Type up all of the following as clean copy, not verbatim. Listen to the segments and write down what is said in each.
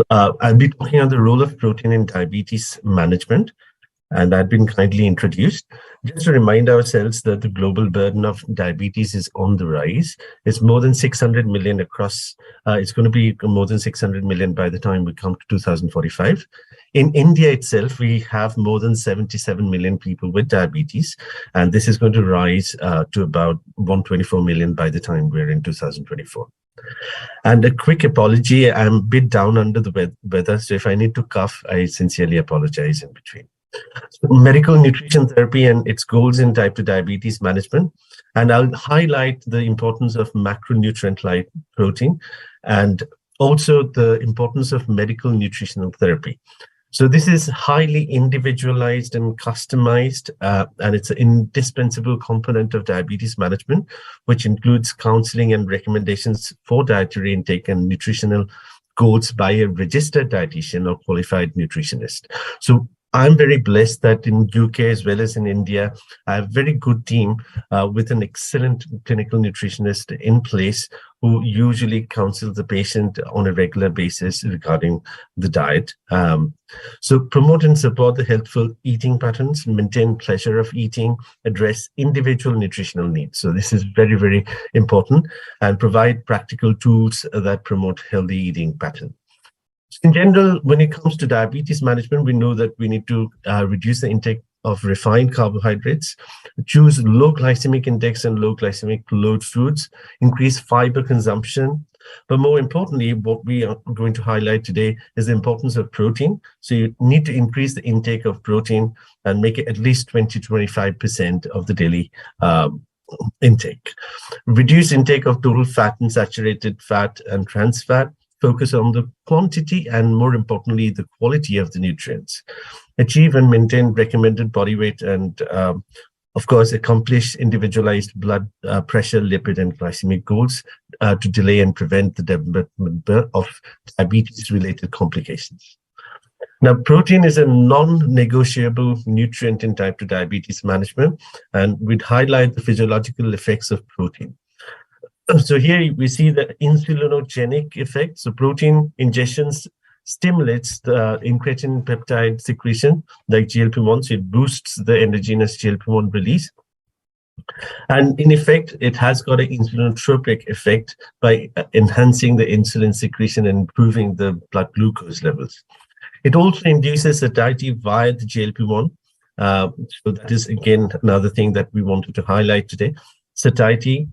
I'll be talking on the role of protein in diabetes management, and I've been kindly introduced. Just to remind ourselves that the global burden of diabetes is on the rise. It's more than 600 million across, it's going to be more than 600 million by the time we come to 2045. In India itself, we have more than 77 million people with diabetes, and this is going to rise to about 124 million by the time we're in 2024. And a quick apology, I'm a bit down under the weather, so if I need to cough, I sincerely apologize in between. So medical nutrition therapy and its goals in type 2 diabetes management. And I'll highlight the importance of macronutrient like protein and also the importance of medical nutritional therapy. So this is highly individualized and customized, and it's an indispensable component of diabetes management, which includes counseling and recommendations for dietary intake and nutritional goals by a registered dietitian or qualified nutritionist. So I'm very blessed that in UK as well as in India, I have a very good team with an excellent clinical nutritionist in place who usually counsels the patient on a regular basis regarding the diet. So promote and support the healthful eating patterns, maintain pleasure of eating, address individual nutritional needs. So this is very, very important, and provide practical tools that promote healthy eating patterns. In general, when it comes to diabetes management, we know that we need to reduce the intake of refined carbohydrates, choose low glycemic index and low glycemic load foods, increase fiber consumption. But more importantly, what we are going to highlight today is the importance of protein. So you need to increase the intake of protein and make it at least 20 to 25% of the daily intake. Reduce intake of total fat and saturated fat and trans fat. Focus on the quantity and, more importantly, the quality of the nutrients. Achieve and maintain recommended body weight and, of course, accomplish individualized blood pressure, lipid, and glycemic goals to delay and prevent the development of diabetes-related complications. Now, protein is a non-negotiable nutrient in type 2 diabetes management, and we'd highlight the physiological effects of protein. So here we see the insulinogenic effect. So protein ingestions stimulates the incretin peptide secretion, like GLP-1. So it boosts the endogenous GLP-1 release. And in effect, it has got an insulinotropic effect by enhancing the insulin secretion and improving the blood glucose levels. It also induces satiety via the GLP-1. So that is, again, another thing that we wanted to highlight today. Satiety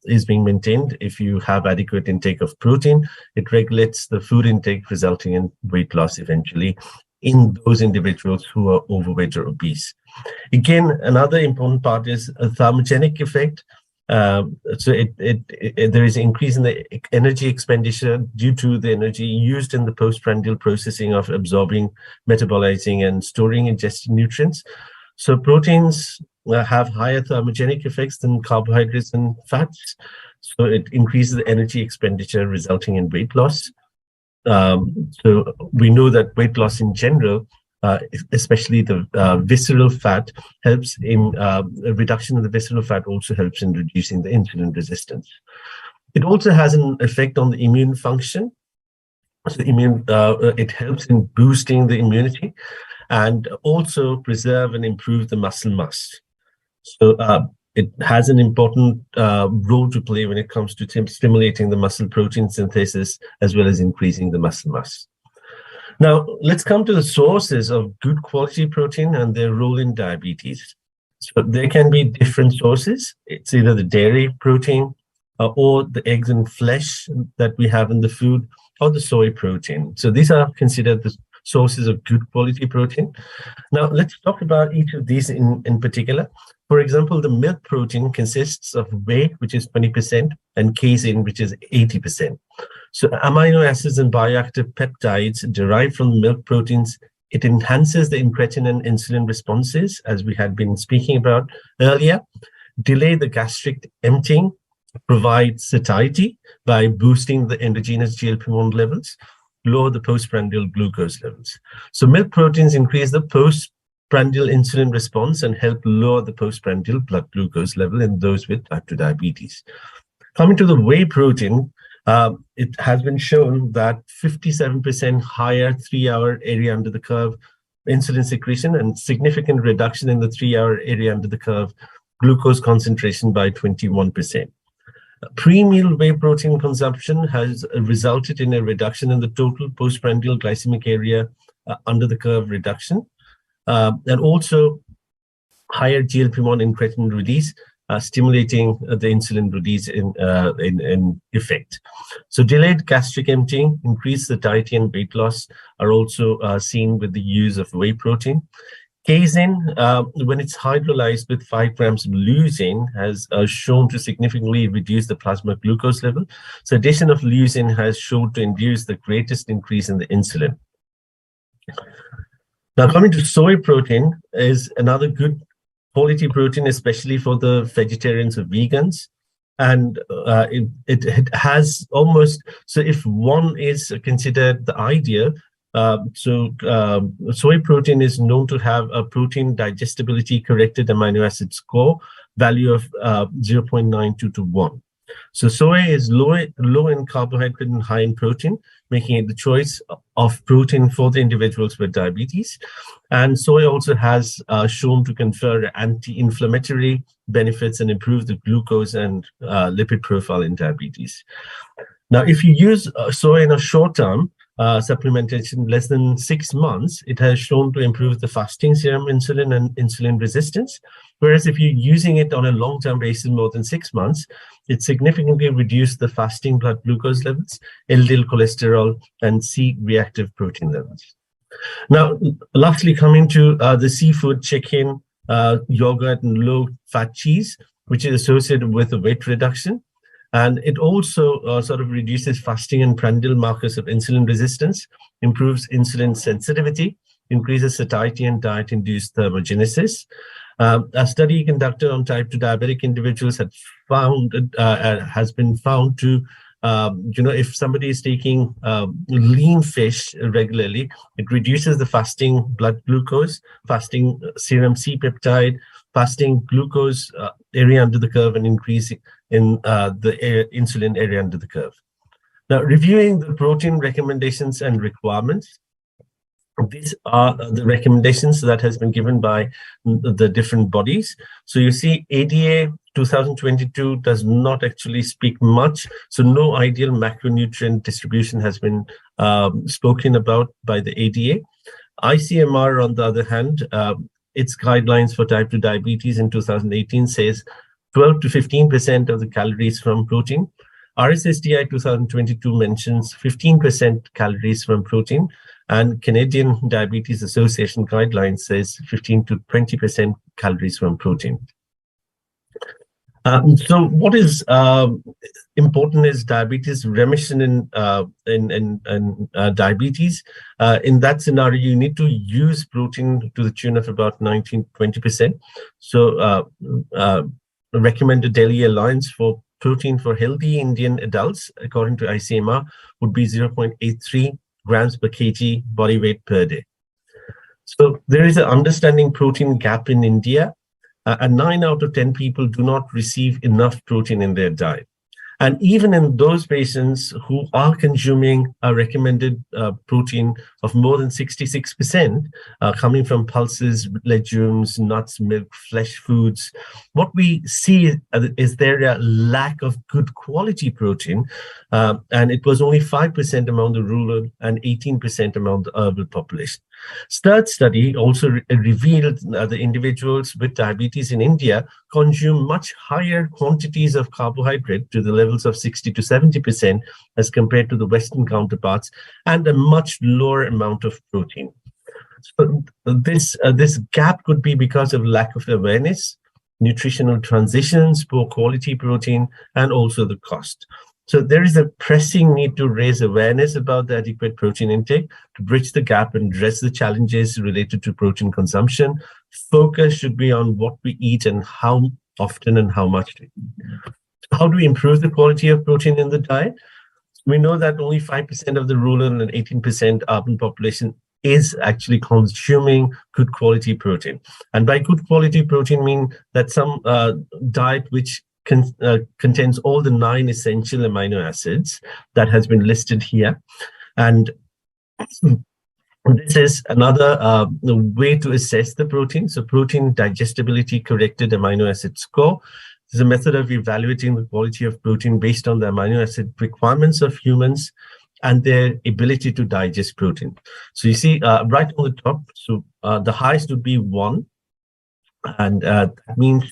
is being maintained if you have adequate intake of protein. It regulates the food intake, resulting in weight loss eventually in those individuals who are overweight or obese. Again, another important part is a thermogenic effect. So there is an increase in the energy expenditure due to the energy used in the postprandial processing of absorbing, metabolizing, and storing ingested nutrients. So proteins have higher thermogenic effects than carbohydrates and fats. So it increases the energy expenditure, resulting in weight loss. So we know that weight loss in general, especially the visceral fat, helps in a reduction of the visceral fat, also helps in reducing the insulin resistance. It also has an effect on the immune function. So it helps in boosting the immunity and also preserve and improve the muscle mass. So it has an important role to play when it comes to stimulating the muscle protein synthesis, as well as increasing the muscle mass. Now, let's come to the sources of good quality protein and their role in diabetes. So there can be different sources. It's either the dairy protein or the eggs and flesh that we have in the food, or the soy protein. So these are considered the sources of good quality protein. Now, let's talk about each of these in particular. For example, the milk protein consists of whey, which is 20%, and casein, which is 80%. So amino acids and bioactive peptides derived from milk proteins, it enhances the incretin and insulin responses, as we had been speaking about earlier, delay the gastric emptying, provide satiety by boosting the endogenous GLP-1 levels, lower the postprandial glucose levels. So milk proteins increase the postprandial insulin response and help lower the postprandial blood glucose level in those with type 2 diabetes. Coming to the whey protein, it has been shown that 57% higher 3-hour area under the curve insulin secretion and significant reduction in the 3-hour area under the curve glucose concentration by 21%. Pre-meal whey protein consumption has resulted in a reduction in the total postprandial glycemic area under the curve reduction, and also higher GLP-1 incretin release, stimulating the insulin release in effect. So delayed gastric emptying, increased satiety and weight loss are also seen with the use of whey protein. Casein, when it's hydrolyzed with 5 grams of leucine, has shown to significantly reduce the plasma glucose level. So addition of leucine has shown to induce the greatest increase in the insulin. Now coming to soy protein is another good quality protein, especially for the vegetarians or vegans. And it has almost, so if one is considered the ideal, soy protein is known to have a protein digestibility corrected amino acid score value of 0.92 to 1. So soy is low in carbohydrate and high in protein, making it the choice of protein for the individuals with diabetes. And soy also has shown to confer anti-inflammatory benefits and improve the glucose and lipid profile in diabetes. Now, if you use soy in a short term, supplementation less than 6 months, it has shown to improve the fasting serum insulin and insulin resistance. Whereas if you're using it on a long-term basis more than 6 months, it significantly reduced the fasting blood glucose levels, LDL cholesterol, and C-reactive protein levels. Now, lastly, coming to the seafood, chicken, yogurt, and low-fat cheese, which is associated with the weight reduction. And it also sort of reduces fasting and prandial markers of insulin resistance, improves insulin sensitivity, increases satiety and diet-induced thermogenesis. A study conducted on type 2 diabetic individuals has been found to, if somebody is taking lean fish regularly, it reduces the fasting blood glucose, fasting serum C-peptide, fasting glucose area under the curve, and increasing in the insulin area under the curve. Now, reviewing the protein recommendations and requirements, these are the recommendations that has been given by the different bodies. So you see ADA 2022 does not actually speak much. So no ideal macronutrient distribution has been spoken about by the ADA. ICMR, on the other hand, its guidelines for type 2 diabetes in 2018 says 12 to 15% of the calories from protein. RSSDI 2022 mentions 15% calories from protein, and Canadian Diabetes Association guidelines says 15 to 20% calories from protein. So what is important is diabetes remission in diabetes. In that scenario, you need to use protein to the tune of about 19-20%. So recommended daily allowance for protein for healthy Indian adults, according to ICMR, would be 0.83 grams per kg body weight per day. So there is an understanding protein gap in India. And 9 out of 10 people do not receive enough protein in their diet. And even in those patients who are consuming a recommended protein of more than 66%, coming from pulses, legumes, nuts, milk, flesh foods, what we see is there a lack of good quality protein, and it was only 5% among the rural and 18% among the urban population. Third study also revealed the individuals with diabetes in India consume much higher quantities of carbohydrate to the levels of 60 to 70% as compared to the Western counterparts, and a much lower amount of protein. So this gap could be because of lack of awareness, nutritional transitions, poor quality protein, and also the cost. So there is a pressing need to raise awareness about the adequate protein intake to bridge the gap and address the challenges related to protein consumption. Focus should be on what we eat and how often and how much to eat. How do we improve the quality of protein in the diet? We know that only 5% of the rural and 18% urban population is actually consuming good quality protein. And by good quality protein, mean that some diet which contains all the 9 essential amino acids that has been listed here. And this is another way to assess the protein. So protein digestibility corrected amino acid score is a method of evaluating the quality of protein based on the amino acid requirements of humans and their ability to digest protein. So you see right on the top, so the highest would be 1. And that means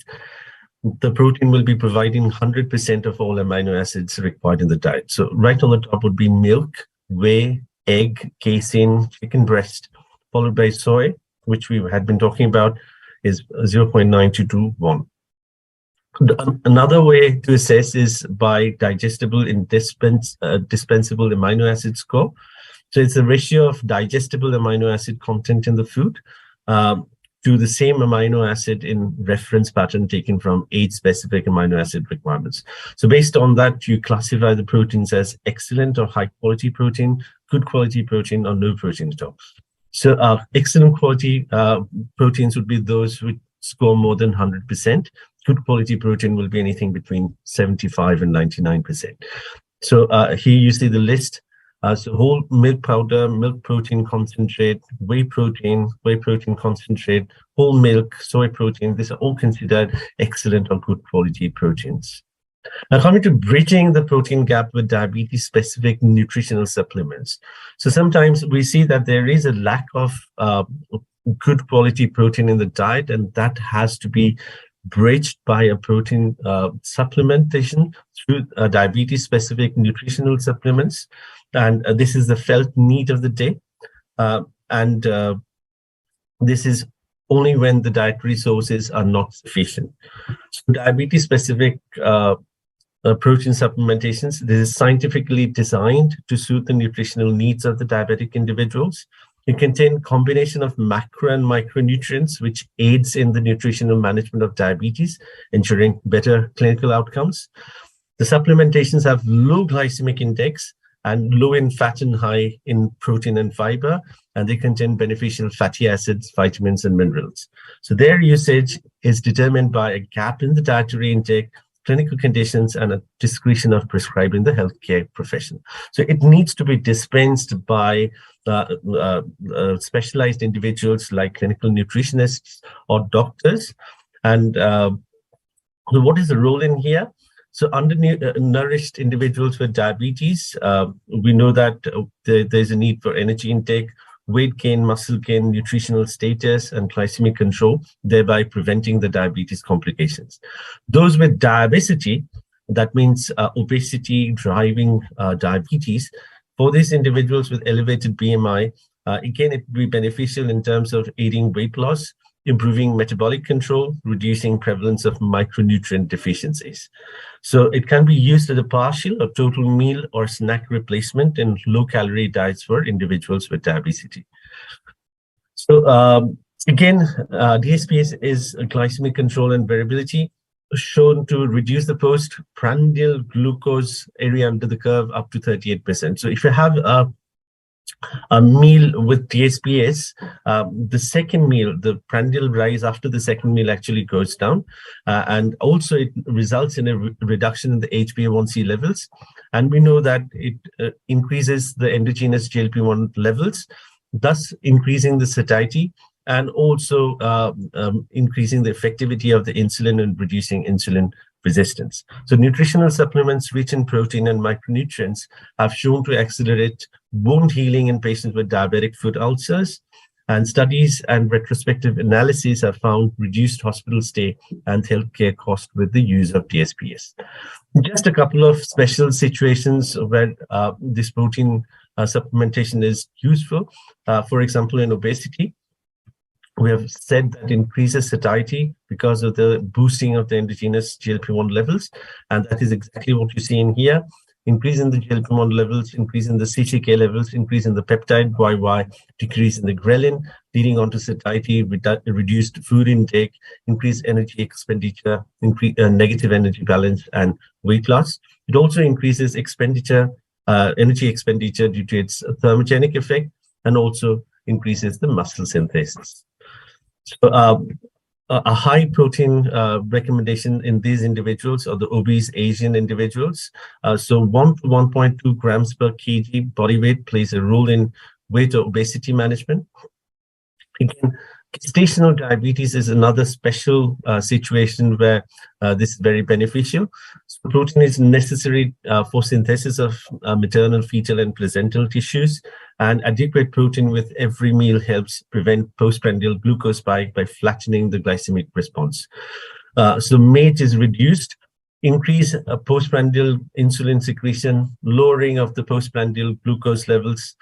the protein will be providing 100% of all amino acids required in the diet. So right on the top would be milk, whey, egg, casein, chicken breast, followed by soy, which we had been talking about, is 0.9 to 1. Another way to assess is by digestible dispensable amino acid score. So it's the ratio of digestible amino acid content in the food to the same amino acid in reference pattern taken from 8 specific amino acid requirements. So based on that, you classify the proteins as excellent or high quality protein, good quality protein, or no protein at all. So excellent quality proteins would be those which score more than 100%. Good quality protein will be anything between 75 and 99%. So here you see the list. So whole milk powder, milk protein concentrate, whey protein concentrate, whole milk, soy protein, these are all considered excellent or good quality proteins. Now coming to bridging the protein gap with diabetes-specific nutritional supplements. So sometimes we see that there is a lack of good quality protein in the diet, and that has to be bridged by a protein supplementation through diabetes-specific nutritional supplements. And this is the felt need of the day. This is only when the dietary sources are not sufficient. So diabetes-specific protein supplementations, this is scientifically designed to suit the nutritional needs of the diabetic individuals. It contains combination of macro and micronutrients, which aids in the nutritional management of diabetes, ensuring better clinical outcomes. The supplementations have low glycemic index and low in fat and high in protein and fiber, and they contain beneficial fatty acids, vitamins, and minerals. So their usage is determined by a gap in the dietary intake, clinical conditions, and a discretion of prescribing the healthcare profession. So it needs to be dispensed by specialized individuals like clinical nutritionists or doctors. And what is the role in here? So undernourished individuals with diabetes, we know that there's a need for energy intake, weight gain, muscle gain, nutritional status, and glycemic control, thereby preventing the diabetes complications. Those with diabesity, that means obesity driving diabetes, for these individuals with elevated BMI, again, it would be beneficial in terms of aiding weight loss, improving metabolic control, reducing prevalence of micronutrient deficiencies. So it can be used as a partial or total meal or snack replacement in low-calorie diets for individuals with diabetes. So again, DSPS is glycemic control and variability, shown to reduce the postprandial glucose area under the curve up to 38%. So if you have a meal with DSPS, the second meal, the prandial rise after the second meal actually goes down. And also it results in a reduction in the HbA1c levels. And we know that it increases the endogenous GLP-1 levels, thus increasing the satiety and also increasing the effectivity of the insulin and reducing insulin resistance. So nutritional supplements rich in protein and micronutrients have shown to accelerate wound healing in patients with diabetic foot ulcers, and studies and retrospective analyses have found reduced hospital stay and healthcare cost with the use of DSPS. Just a couple of special situations where this protein supplementation is useful. For example, in obesity, we have said that increases satiety because of the boosting of the endogenous GLP-1 levels. And that is exactly what you see in here. Increase in the GLP-1 levels, increase in the CCK levels, increase in the peptide YY, decrease in the ghrelin, leading on to satiety, reduced food intake, increased energy expenditure, negative energy balance, and weight loss. It also increases energy expenditure due to its thermogenic effect, and also increases the muscle synthesis. So a high protein recommendation in these individuals or the obese Asian individuals. So 1 to 1.2 grams per kg body weight plays a role in weight or obesity management. Again, gestational diabetes is another special situation where this is very beneficial. So protein is necessary for synthesis of maternal, fetal, and placental tissues, and adequate protein with every meal helps prevent postprandial glucose spike by flattening the glycemic response. So MAGE is reduced, increase postprandial insulin secretion, lowering of the postprandial glucose levels,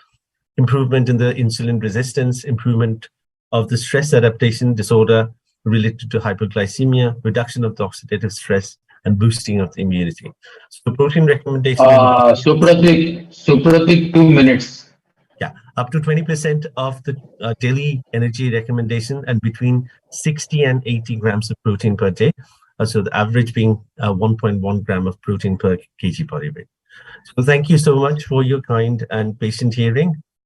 improvement in the insulin resistance, improvement of the stress adaptation disorder related to hyperglycemia, reduction of the oxidative stress, and boosting of the immunity. So protein recommendation. Supratik, 2 minutes. Yeah, up to 20% of the daily energy recommendation and between 60 and 80 grams of protein per day. So the average being 1.1 gram of protein per kg body weight. So thank you so much for your kind and patient hearing.